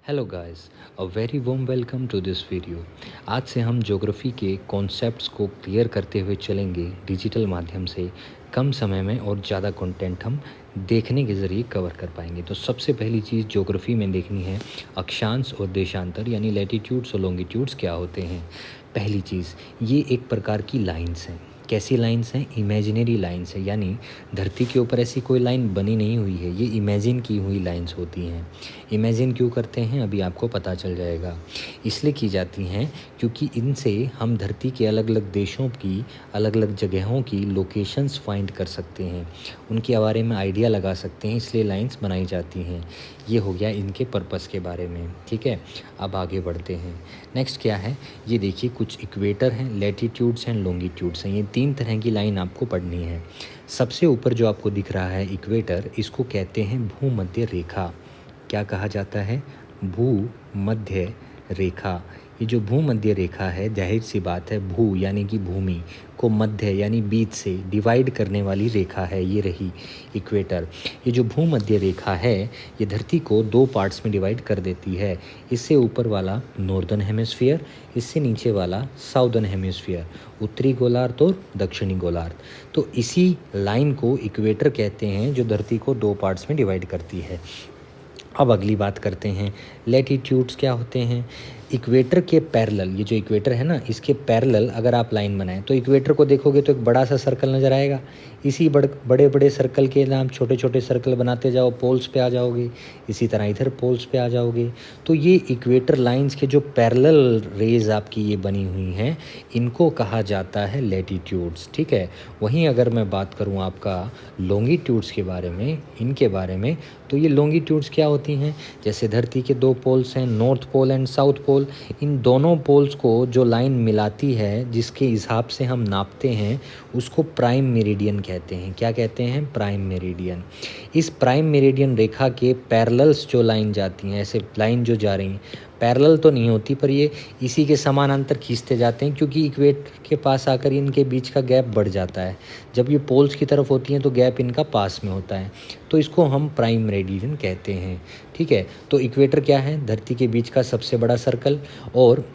Hello guys, a very warm welcome to this video. आज से हम ज्योग्राफी के कॉन्सेप्ट्स को क्लियर करते हुए चलेंगे डिजिटल माध्यम से। कम समय में और ज़्यादा कंटेंट हम देखने के ज़रिए कवर कर पाएंगे। तो सबसे पहली चीज़ ज्योग्राफी में देखनी है अक्षांश और देशांतर यानी लैटिट्यूड्स और लॉन्गिट्यूड्स क्या होते हैं। पहली चीज़, ये एक प्रकार की लाइन्स हैं। कैसी लाइन्स हैं? इमेजिनरी लाइन्स हैं, यानी धरती के ऊपर ऐसी कोई लाइन बनी नहीं हुई है, ये इमेजिन की हुई लाइन्स होती हैं। इमेजिन क्यों करते हैं अभी आपको पता चल जाएगा। इसलिए की जाती हैं क्योंकि इनसे हम धरती के अलग अलग देशों की अलग अलग जगहों की लोकेशंस फाइंड कर सकते हैं, उनके बारे में आइडिया लगा सकते हैं, इसलिए लाइंस बनाई जाती हैं। ये हो गया इनके पर्पस के बारे में। ठीक है, अब आगे बढ़ते हैं। नेक्स्ट क्या है, ये देखिए कुछ इक्वेटर हैं, लैटिट्यूड्स हैं, लॉन्गिट्यूड्स हैं। ये तीन तरह की लाइन आपको पढ़नी है। सबसे ऊपर जो आपको दिख रहा है इक्वेटर, इसको कहते हैं भूमध्य रेखा। क्या कहा जाता है? भूमध्य रेखा। ये जो भूमध्य रेखा है, जाहिर सी बात है, भू यानी कि भूमि को मध्य यानी बीच से डिवाइड करने वाली रेखा है, ये रही इक्वेटर। ये जो भूमध्य रेखा है, ये धरती को दो पार्ट्स में डिवाइड कर देती है। इससे ऊपर वाला नॉर्दर्न हेमिस्फीयर, इससे नीचे वाला साउदर्न हेमिस्फीयर, उत्तरी गोलार्ध और दक्षिणी गोलार्ध। तो इसी लाइन को इक्वेटर कहते हैं जो धरती को दो पार्ट्स में डिवाइड करती है। अब अगली बात करते हैं, लैटिट्यूड्स क्या होते हैं। इक्वेटर के पैरेलल, ये जो इक्वेटर है ना, इसके पैरेलल अगर आप लाइन बनाएं तो इक्वेटर को देखोगे तो एक बड़ा सा सर्कल नज़र आएगा। इसी बड़े बड़े सर्कल के नाम छोटे छोटे सर्कल बनाते जाओ, पोल्स पे आ जाओगे। इसी तरह इधर पोल्स पे आ जाओगे। तो ये इक्वेटर लाइंस के जो पैरेलल रेज आपकी ये बनी हुई हैं, इनको कहा जाता है लैटिट्यूड्स। ठीक है, वहीं अगर मैं बात करूँ आपका लॉन्गिट्यूड्स के बारे में, इनके बारे में, तो ये लॉन्गिट्यूड्स क्या होती हैं? जैसे धरती के दो पोल्स हैं, north pole and south pole. इन दोनों पोल्स को जो लाइन मिलाती है, जिसके हिसाब से हम नापते हैं, उसको प्राइम मेरिडियन कहते हैं। क्या कहते हैं? Prime meridian. इस प्राइम मेरिडियन रेखा के पैरेलल्स जो लाइन जाती हैं, ऐसे लाइन जो जा रही हैं, पैरेलल तो नहीं होती पर ये इसी के समानांतर खींचते जाते हैं, क्योंकि इक्वेटर के पास आकर इनके बीच का गैप बढ़ जाता है। जब ये पोल्स की तरफ होती हैं तो गैप इनका पास में होता है, तो इसको हम प्राइम मेरिडियन कहते हैं। ठीक है, तो इक्वेटर क्या है? धरती के बीच का सबसे बड़ा सर्कल। और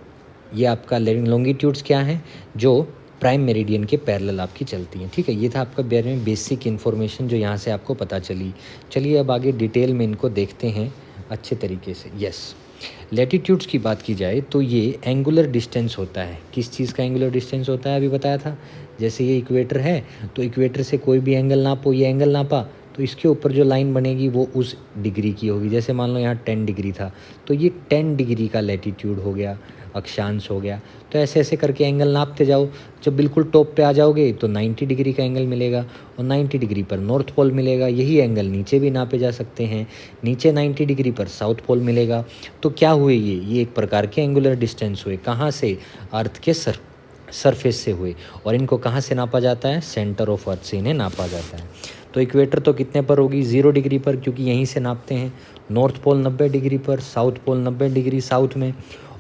ये आपका लॉन्गिट्यूड्स क्या है? जो प्राइम मेरिडियन के पैरेलल आपकी चलती हैं। ठीक है, ये था आपका बारे में बेसिक इन्फॉर्मेशन जो यहाँ से आपको पता चली। चलिए अब आगे डिटेल में इनको देखते हैं अच्छे तरीके से। यस, लैटिट्यूड्स की बात की जाए तो ये एंगुलर डिस्टेंस होता है। किस चीज़ का एंगुलर डिस्टेंस होता है? अभी बताया था। जैसे ये इक्वेटर है, तो इक्वेटर से कोई भी एंगल नापो, ये एंगल नापा, तो इसके ऊपर जो लाइन बनेगी वो उस डिग्री की होगी। जैसे मान लो यहाँ 10 डिग्री था, तो ये 10 डिग्री का लैटिट्यूड हो गया, अक्षांश हो गया। तो ऐसे ऐसे करके एंगल नापते जाओ। जब बिल्कुल टॉप पे आ जाओगे तो 90 डिग्री का एंगल मिलेगा, और 90 डिग्री पर नॉर्थ पोल मिलेगा। यही एंगल नीचे भी नापे जा सकते हैं, नीचे 90 डिग्री पर साउथ पोल मिलेगा। तो क्या हुए? ये एक प्रकार के एंगुलर डिस्टेंस हुए। कहाँ से? अर्थ के सरफेस से हुए। और इनको कहाँ से नापा जाता है? सेंटर ऑफ अर्थ से इन्हें नापा जाता है। तो इक्वेटर तो कितने पर होगी? 0 डिग्री पर, क्योंकि यहीं से नापते हैं। नॉर्थ पोल 90 डिग्री पर, साउथ पोल 90 डिग्री साउथ में।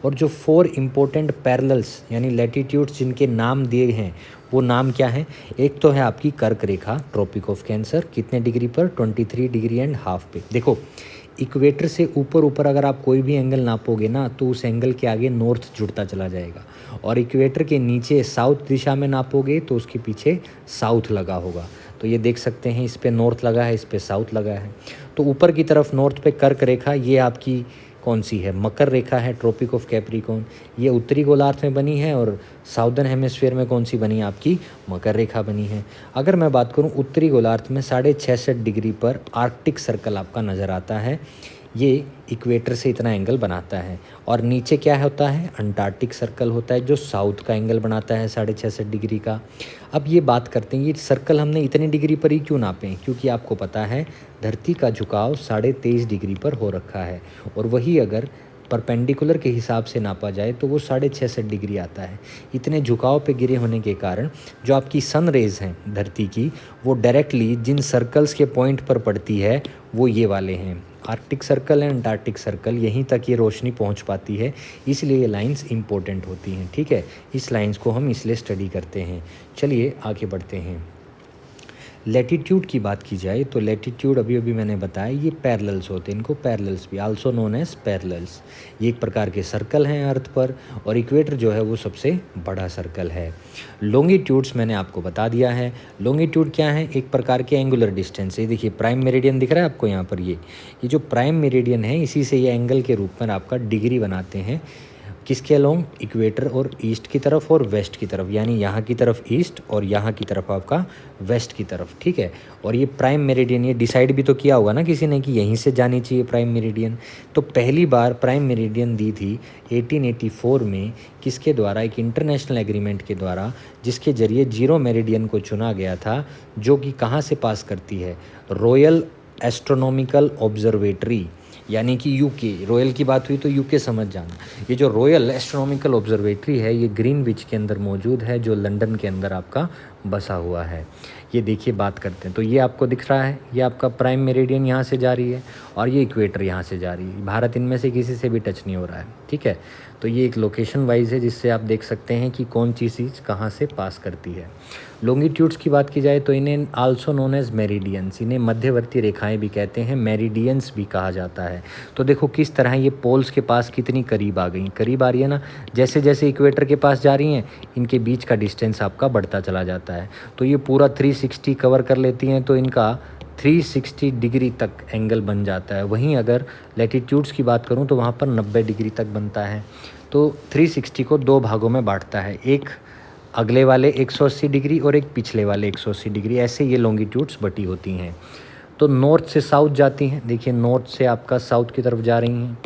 और जो 4 इम्पोर्टेंट पैरेलल्स यानी लैटिट्यूड्स जिनके नाम दिए हैं, वो नाम क्या है? एक तो है आपकी कर्क रेखा, ट्रॉपिक ऑफ कैंसर, कितने डिग्री पर? 23 डिग्री एंड हाफ पे। देखो, इक्वेटर से ऊपर ऊपर अगर आप कोई भी एंगल नापोगे ना, तो उस एंगल के आगे नॉर्थ जुड़ता चला जाएगा। और इक्वेटर के नीचे साउथ दिशा में नापोगे तो उसके पीछे साउथ लगा होगा। तो ये देख सकते हैं, इस पे नॉर्थ लगा है, इस पे साउथ लगा है। तो ऊपर की तरफ नॉर्थ पे कर्क रेखा, ये आपकी कौन सी है? मकर रेखा है, ट्रॉपिक ऑफ कैप्रिकॉर्न। ये उत्तरी गोलार्ध में बनी है। और साउदर्न हेमिस्फीयर में कौन सी बनी है? आपकी मकर रेखा बनी है। अगर मैं बात करूं उत्तरी गोलार्ध में 66.5 डिग्री पर आर्कटिक सर्कल आपका नज़र आता है। ये इक्वेटर से इतना एंगल बनाता है। और नीचे क्या होता है? अंटार्कटिक सर्कल होता है, जो साउथ का एंगल बनाता है 66.5 डिग्री का। अब ये बात करते हैं, ये सर्कल हमने इतनी डिग्री पर ही क्यों नापे? क्योंकि आपको पता है धरती का झुकाव 23.5 डिग्री पर हो रखा है, और वही अगर परपेंडिकुलर के हिसाब से नापा जाए तो वो 66.5 डिग्री आता है। इतने झुकाव पे गिरे होने के कारण जो आपकी सन रेज हैं धरती की, वो डायरेक्टली जिन सर्कल्स के पॉइंट पर पड़ती है वो ये वाले हैं, Arctic circle and Antarctic circle. यहीं तक ये रोशनी पहुंच पाती है, इसलिए ये लाइंस इंपॉर्टेंट होती हैं। ठीक है, इस लाइंस को हम इसलिए स्टडी करते हैं। चलिए आगे बढ़ते हैं। लैटिट्यूड की बात की जाए तो लैटिट्यूड अभी अभी मैंने बताया ये पैरेलल्स होते हैं, इनको पैरेलल्स भी आल्सो नोन एज पैरेलल्स। ये एक प्रकार के सर्कल हैं अर्थ पर, और इक्वेटर जो है वो सबसे बड़ा सर्कल है। लॉन्गिट्यूड्स मैंने आपको बता दिया है। लॉन्गिट्यूड क्या है? एक प्रकार के एंगुलर डिस्टेंस। ये देखिए प्राइम मेरिडियन दिख रहा है आपको यहाँ पर, ये जो प्राइम मेरिडियन है इसी से ये एंगल के रूप में आपका डिग्री बनाते हैं। किसके अलोंग? इक्वेटर और ईस्ट की तरफ और वेस्ट की तरफ, यानी यहाँ की तरफ ईस्ट और यहाँ की तरफ आपका वेस्ट की तरफ, ठीक है। और ये प्राइम मेरिडियन ये डिसाइड भी तो किया होगा ना किसी ने कि यहीं से जानी चाहिए प्राइम मेरिडियन। तो पहली बार प्राइम मेरिडियन दी थी 1884 में, किसके द्वारा? एक इंटरनेशनल एग्रीमेंट के द्वारा, जिसके जरिए जीरो मेरिडियन को चुना गया था, जो कि कहाँ से पास करती है? रॉयल एस्ट्रोनॉमिकल ऑब्जर्वेटरी, यानी कि यूके। रॉयल की बात हुई तो यूके समझ जाना। ये जो रॉयल एस्ट्रोनॉमिकल ऑब्जर्वेटरी है ये ग्रीनविच के अंदर मौजूद है, जो लंदन के अंदर आपका बसा हुआ है। ये देखिए बात करते हैं तो ये आपको दिख रहा है, ये आपका प्राइम मेरिडियन यहाँ से जा रही है और ये इक्वेटर यहाँ से जा रही है। भारत इनमें से किसी से भी टच नहीं हो रहा है, ठीक है। तो ये एक लोकेशन वाइज है जिससे आप देख सकते हैं कि कौन सी चीज़ कहाँ से पास करती है। लॉन्गिट्यूड्स की बात की जाए तो इन्हें आल्सो नोन एज मेरिडियंस, इन्हें मध्यवर्ती रेखाएं भी कहते हैं, मेरिडियंस भी कहा जाता है। तो देखो किस तरह ये पोल्स के पास कितनी करीब आ गई, करीब आ रही है ना। जैसे जैसे इक्वेटर के पास जा रही हैं इनके बीच का डिस्टेंस आपका बढ़ता चला जाता है। तो ये पूरा 360 कवर कर लेती हैं, तो इनका 360 डिग्री तक एंगल बन जाता है। वहीं अगर लैटिट्यूड्स की बात करूं तो वहाँ पर 90 डिग्री तक बनता है। तो 360 को दो भागों में बांटता है, एक अगले वाले 180 डिग्री और एक पिछले वाले 180 डिग्री, ऐसे ये लॉन्गिट्यूड्स बटी होती हैं। तो नॉर्थ से साउथ जाती हैं, देखिए नॉर्थ से आपका साउथ की तरफ जा रही हैं,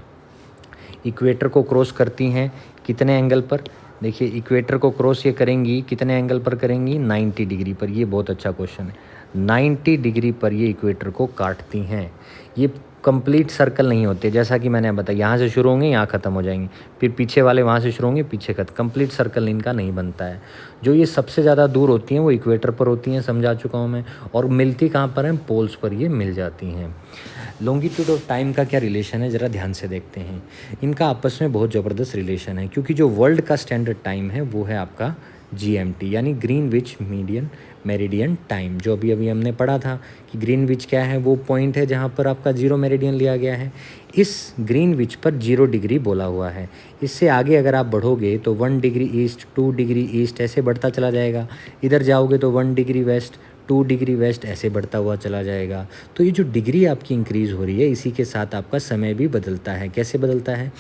इक्वेटर को क्रॉस करती हैं कितने एंगल पर? देखिए इक्वेटर को क्रॉस ये करेंगी कितने एंगल पर करेंगी? 90 डिग्री पर। ये बहुत अच्छा क्वेश्चन है, 90 डिग्री पर ये इक्वेटर को काटती हैं। ये कंप्लीट सर्कल नहीं होते, जैसा कि मैंने बताया यहाँ से शुरू होंगे यहाँ ख़त्म हो जाएंगे, फिर पीछे वाले वहाँ से शुरू होंगे पीछे खत्म, कंप्लीट सर्कल इनका नहीं बनता है। जो ये सबसे ज़्यादा दूर होती हैं वो इक्वेटर पर होती हैं, समझा चुका हूँ मैं। और मिलती कहाँ पर हैं? पोल्स पर ये मिल जाती हैं। लॉन्गिट्यूड और टाइम का क्या रिलेशन है ज़रा ध्यान से देखते हैं। इनका आपस में बहुत ज़बरदस्त रिलेशन है, क्योंकि जो वर्ल्ड का स्टैंडर्ड टाइम है वो है आपका GMT, यानी ग्रीनविच मीडियन मेरिडियन टाइम। जो अभी अभी हमने पढ़ा था कि ग्रीनविच क्या है, वो पॉइंट है जहाँ पर आपका जीरो मेरिडियन लिया गया है। इस ग्रीनविच पर 0 डिग्री बोला हुआ है। इससे आगे अगर आप बढ़ोगे तो 1 डिग्री ईस्ट, 2 डिग्री ईस्ट, ऐसे बढ़ता चला जाएगा। इधर जाओगे तो 1 डिग्री वेस्ट, 2 डिग्री वेस्ट, ऐसे बढ़ता हुआ चला जाएगा। तो ये जो डिग्री आपकी इंक्रीज़ हो रही है इसी के साथ आपका समय भी बदलता है। कैसे बदलता है?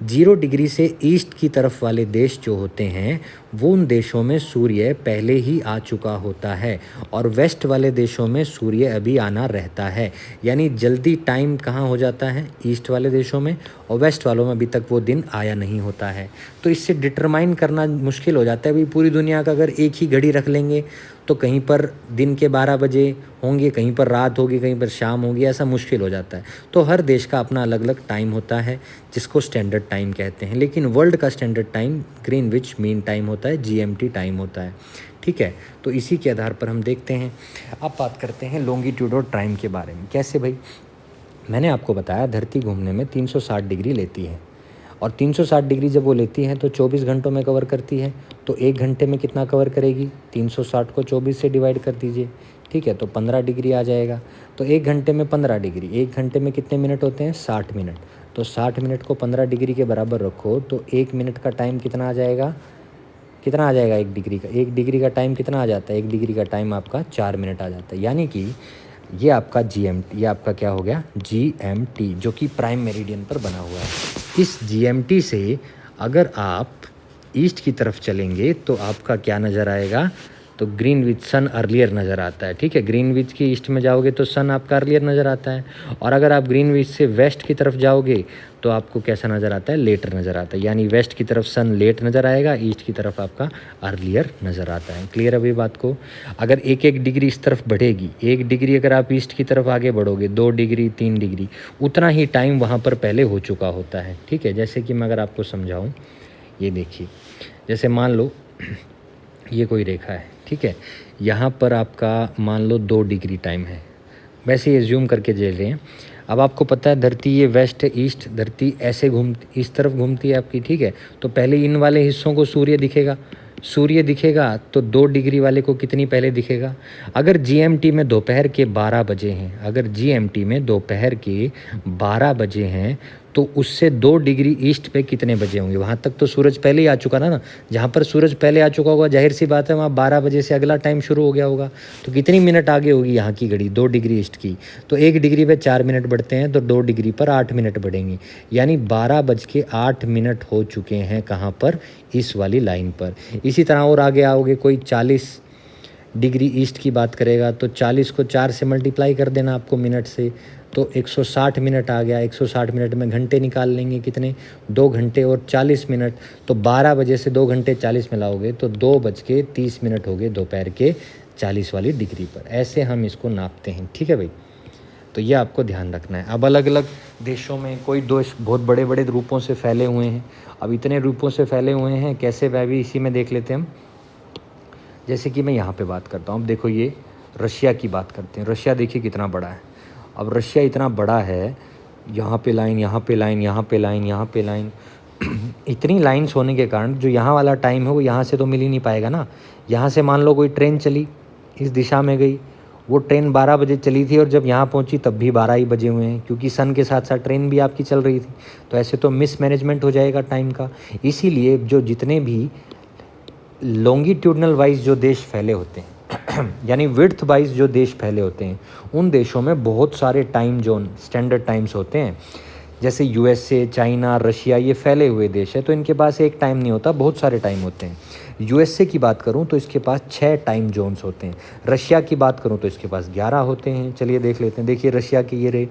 0 डिग्री से ईस्ट की तरफ वाले देश जो होते हैं वो उन देशों में सूर्य पहले ही आ चुका होता है, और वेस्ट वाले देशों में सूर्य अभी आना रहता है। यानी जल्दी टाइम कहाँ हो जाता है? ईस्ट वाले देशों में, और वेस्ट वालों में अभी तक वो दिन आया नहीं होता है। तो इससे डिटरमाइन करना मुश्किल हो जाता है। भाई पूरी दुनिया का अगर एक ही घड़ी रख लेंगे तो कहीं पर दिन के 12 बजे होंगे, कहीं पर रात होगी, कहीं पर शाम होगी, ऐसा मुश्किल हो जाता है। तो हर देश का अपना अलग अलग टाइम होता है जिसको स्टैंडर्ड टाइम कहते हैं। लेकिन वर्ल्ड का standard time Greenwich mean time होता है, GMT टाइम होता है, ठीक है। तो इसी के आधार पर हम देखते हैं। अब बात करते हैं लॉन्गिट्यूड और टाइम के बारे में। कैसे भाई? मैंने आपको बताया धरती घूमने में 360 डिग्री लेती है, और 360 डिग्री जब वो लेती है तो 24 घंटों में कवर करती है। तो 1 घंटे में कितना कवर करेगी? 360 को 24 से डिवाइड कर दीजिए, ठीक है, तो 15 डिग्री आ जाएगा। तो 1 घंटे में 15 डिग्री, 1 घंटे में कितने मिनट होते हैं? 60 मिनट। तो 60 मिनट को 15 डिग्री के बराबर रखो तो 1 मिनट का टाइम कितना आ जाएगा? कितना आ जाएगा 1 डिग्री का? 1 डिग्री का टाइम कितना आ जाता है? 1 डिग्री का टाइम आपका 4 मिनट आ जाता है। यानी कि ये आपका GMT, ये आपका क्या हो गया? GMT, जो कि प्राइम मेरिडियन पर बना हुआ है। इस GMT से अगर आप ईस्ट की तरफ चलेंगे तो आपका क्या नज़र आएगा? तो ग्रीनविच सन अर्लियर नज़र आता है, ठीक है। ग्रीनविच की ईस्ट में जाओगे तो सन आपका अर्लियर नज़र आता है, और अगर आप ग्रीनविच से वेस्ट की तरफ जाओगे तो आपको कैसा नज़र आता है? लेटर नज़र आता है। यानी वेस्ट की तरफ सन लेट नज़र आएगा, ईस्ट की तरफ आपका अर्लियर नज़र आता है। क्लियर अभी बात को? अगर 1-1 डिग्री इस तरफ बढ़ेगी, 1 डिग्री अगर आप ईस्ट की तरफ आगे बढ़ोगे, 2 डिग्री 3 डिग्री, उतना ही टाइम वहाँ पर पहले हो चुका होता है, ठीक है। जैसे कि मैं अगर आपको समझाऊँ, ये देखिए, जैसे मान लो ये कोई रेखा है, ठीक है, यहाँ पर आपका मान लो 2 डिग्री टाइम है, वैसे ही एज्यूम करके ले रहे हैं। अब आपको पता है धरती ये वेस्ट ईस्ट, धरती ऐसे घूमती, इस तरफ घूमती है आपकी, ठीक है। तो पहले इन वाले हिस्सों को सूर्य दिखेगा, सूर्य दिखेगा तो 2 डिग्री वाले को कितनी पहले दिखेगा? अगर जीएमटी में दोपहर के 12 बजे हैं, अगर जीएमटी में दोपहर के 12 बजे हैं तो उससे 2 डिग्री ईस्ट पे कितने बजे होंगे? वहाँ तक तो सूरज पहले ही आ चुका था ना। जहाँ पर सूरज पहले आ चुका होगा, ज़ाहिर सी बात है वहाँ 12 बजे से अगला टाइम शुरू हो गया होगा। तो कितनी मिनट आगे होगी यहाँ की घड़ी? 2 डिग्री ईस्ट की। तो 1 डिग्री पे 4 मिनट बढ़ते हैं तो 2 डिग्री पर 8 मिनट बढ़ेंगे, यानी 12:08 हो चुके हैं कहाँ पर? इस वाली लाइन पर। इसी तरह और आगे आओगे, कोई 40 डिग्री ईस्ट की बात करेगा तो 40 को 4 से मल्टीप्लाई कर देना आपको मिनट से, तो 160 मिनट आ गया। 160 मिनट में घंटे निकाल लेंगे कितने? 2 घंटे और 40 मिनट। तो 12 बजे से 2 घंटे 40 मिलाओगे तो 2:30 हो गए दोपहर के 40 वाली डिग्री पर। ऐसे हम इसको नापते हैं, ठीक है भाई। तो ये आपको ध्यान रखना है। अब अलग अलग देशों में कोई देश बहुत बड़े बड़े रूपों से फैले हुए हैं। अब इतने रूपों से फैले हुए हैं कैसे, वह भी इसी में देख लेते हैं हम। जैसे कि मैं यहाँ पे बात करता हूँ, अब देखो ये रशिया की बात करते हैं। रशिया देखिए कितना बड़ा है। अब रशिया इतना बड़ा है, यहाँ पे लाइन, यहाँ पे लाइन, यहाँ पे लाइन, यहाँ पे लाइन इतनी लाइन्स होने के कारण जो यहाँ वाला टाइम है वो यहाँ से तो मिल ही नहीं पाएगा ना। यहाँ से मान लो कोई ट्रेन चली, इस दिशा में गई, वो ट्रेन 12 बजे चली थी और जब यहाँ पहुँची तब भी 12 ही बजे हुए हैं, क्योंकि सन के साथ साथ ट्रेन भी आपकी चल रही थी। तो ऐसे तो मिसमैनेजमेंट हो जाएगा टाइम का। इसीलिए जो जितने भी लॉन्गिट्यूडनल वाइज जो देश फैले होते हैं यानी विड्थ वाइज जो देश फैले होते हैं, उन देशों में बहुत सारे टाइम जोन, स्टैंडर्ड टाइम्स होते हैं। जैसे यूएसए, चाइना, रशिया, ये फैले हुए देश है तो इनके पास एक टाइम नहीं होता, बहुत सारे टाइम होते हैं। यूएसए की बात करूं तो इसके पास 6 टाइम जोन्स होते हैं। रशिया की बात करूं तो इसके पास 11 होते हैं। चलिए देख लेते हैं। देखिए रशिया के ये रहे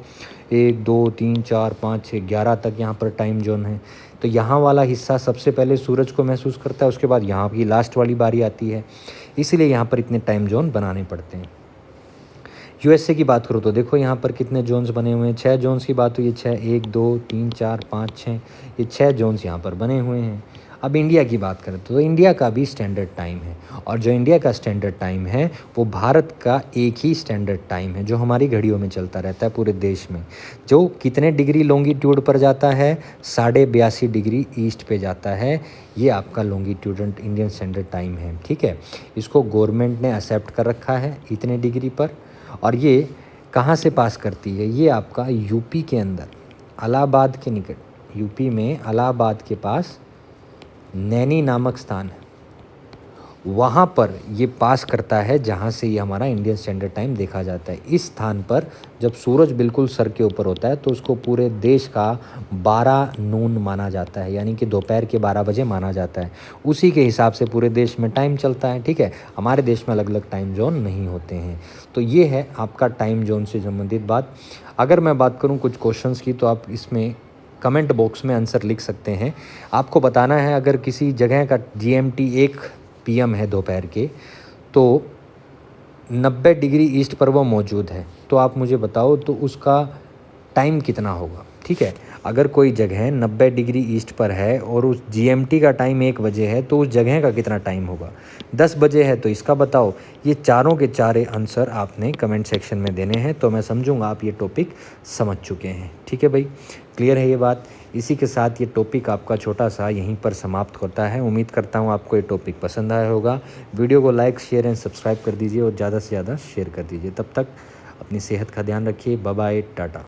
1 2 3 4 5 6 11 तक यहाँ पर टाइम जोन है। तो यहाँ वाला हिस्सा सबसे पहले सूरज को महसूस करता है, उसके बाद यहाँ की लास्ट वाली बारी आती है, इसीलिए यहाँ पर इतने टाइम जोन बनाने पड़ते हैं। यूएसए की बात करूँ तो देखो यहाँ पर कितने जोन्स बने हुए हैं। 6 जोन्स की बात हुई है, 6 1 2 3 4 5 6, ये 6 जोन्स यहाँ पर बने हुए हैं। अब इंडिया की बात करें तो इंडिया का भी स्टैंडर्ड टाइम है, और जो इंडिया का स्टैंडर्ड टाइम है वो भारत का एक ही स्टैंडर्ड टाइम है जो हमारी घड़ियों में चलता रहता है पूरे देश में। जो कितने डिग्री लॉन्गिट्यूड पर जाता है? 82.5 डिग्री ईस्ट पे जाता है। ये आपका लॉन्गिट्यूडन इंडियन स्टैंडर्ड टाइम है, ठीक है। इसको गवर्नमेंट ने एक्सेप्ट कर रखा है इतने डिग्री पर। और ये कहाँ से पास करती है? ये आपका यूपी के अंदर, इलाहाबाद के निकट, यूपी में इलाहाबाद के पास नैनी नामक स्थान है, वहाँ पर ये पास करता है, जहाँ से ये हमारा इंडियन स्टैंडर्ड टाइम देखा जाता है। इस स्थान पर जब सूरज बिल्कुल सर के ऊपर होता है तो उसको पूरे देश का 12 नून माना जाता है, यानी कि दोपहर के 12 बजे माना जाता है। उसी के हिसाब से पूरे देश में टाइम चलता है, ठीक है। हमारे देश में अलग अलग टाइम जोन नहीं होते हैं। तो ये है आपका टाइम जोन से संबंधित बात। अगर मैं बात करूँ कुछ क्वेश्चंस की तो आप इसमें कमेंट बॉक्स में आंसर लिख सकते हैं। आपको बताना है अगर किसी जगह का जीएमटी 1 पीएम है दोपहर के, तो 90 डिग्री ईस्ट पर वो मौजूद है, तो आप मुझे बताओ तो उसका टाइम कितना होगा, ठीक है। अगर कोई जगह 90 डिग्री ईस्ट पर है और उस जीएमटी का टाइम 1 बजे है तो उस जगह का कितना टाइम होगा? 10 बजे है तो इसका बताओ। ये चारों के चारे आंसर आपने कमेंट सेक्शन में देने हैं, तो मैं समझूंगा आप ये टॉपिक समझ चुके हैं, ठीक है भाई। क्लियर है ये बात। इसी के साथ ये टॉपिक आपका छोटा सा यहीं पर समाप्त होता है। उम्मीद करता हूँ आपको ये टॉपिक पसंद आया होगा। वीडियो को लाइक, शेयर एंड सब्सक्राइब कर दीजिए और ज़्यादा से ज़्यादा शेयर कर दीजिए। तब तक अपनी सेहत का ध्यान रखिए। Bye bye, Tata.